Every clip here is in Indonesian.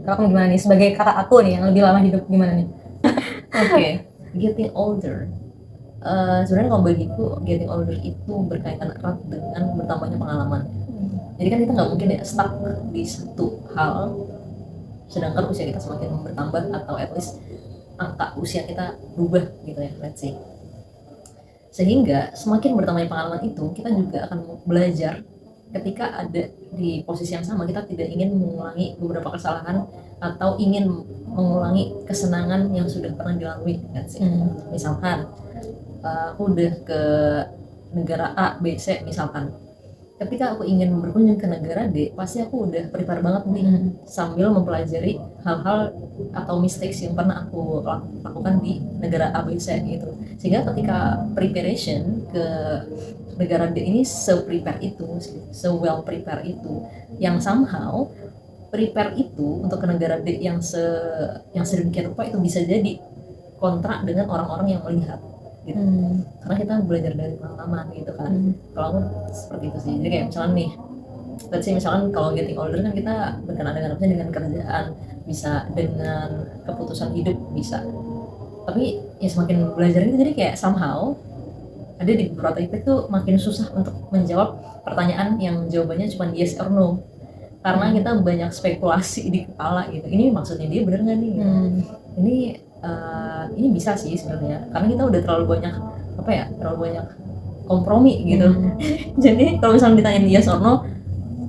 Kalau kamu gimana nih sebagai kakak aku nih yang lebih lama hidup, gimana nih? Oke, getting older. Sebenarnya kalau bagiku getting older itu berkaitan erat dengan bertambahnya pengalaman. Jadi kan kita nggak mungkin ya stuck di satu hal, sedangkan usia kita semakin bertambah atau at least angka usia kita berubah gitu ya, let's say. Sehingga semakin bertambahnya pengalaman itu, kita juga akan belajar ketika ada di posisi yang sama, kita tidak ingin mengulangi beberapa kesalahan atau ingin mengulangi kesenangan yang sudah pernah dilalui, let's say. Misalkan aku udah ke negara A, B, C misalkan. Ketika aku ingin berkunjung ke negara D, pasti aku udah prepare banget nih sambil mempelajari hal-hal atau mistakes yang pernah aku lakukan di negara A, B, C gitu. Sehingga ketika preparation ke negara D ini se-prepare itu, se-well prepare itu, yang somehow prepare itu untuk ke negara D yang sedemikian rupa itu bisa jadi kontra dengan orang-orang yang melihat gitu. Karena kita belajar dari pengalaman gitu kan. Kalau aku seperti itu sih. Jadi kayak misalnya nih, let's say misalkan kalau getting older kan kita berkenaan dengan kerjaan, bisa dengan keputusan hidup, bisa. Tapi ya semakin belajar itu jadi kayak somehow ada di beberapa titik tuh makin susah untuk menjawab pertanyaan yang jawabannya cuma yes or no. Karena kita banyak spekulasi di kepala gitu. Ini maksudnya dia bener nggak nih? Ini bisa sih sebenarnya karena kita udah terlalu banyak kompromi gitu. Jadi kalau misalnya ditanyain yes or no,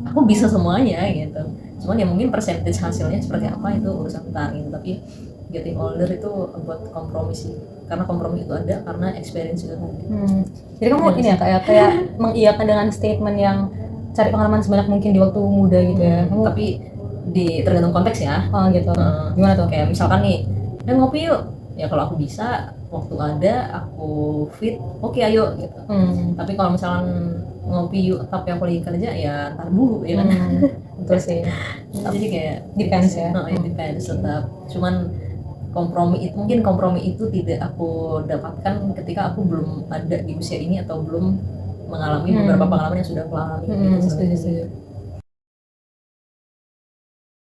aku bisa semuanya gitu. Cuman ya mungkin percentage hasilnya seperti apa itu urusan ntar gitu. Tapi getting older itu buat kompromi sih, karena kompromi itu ada karena experience itu tadi. Jadi kamu ini ya kayak mengiyakan dengan statement yang cari pengalaman sebanyak mungkin di waktu muda gitu ya. Tapi tergantung konteks ya. Gitu. Gimana tuh? Kayak misalkan nih, ngopi yuk. Ya kalau aku bisa, waktu ada, aku fit, oke ayo gitu. Tapi kalau misalkan ngopi yuk tapi aku lagi kerja, ya ntar dulu ya kan. Betul sih. Jadi kayak depends ya. Depends tetap. Cuman mungkin kompromi itu tidak aku dapatkan ketika aku belum ada di usia ini atau belum mengalami beberapa pengalaman yang sudah aku alami. Setuju.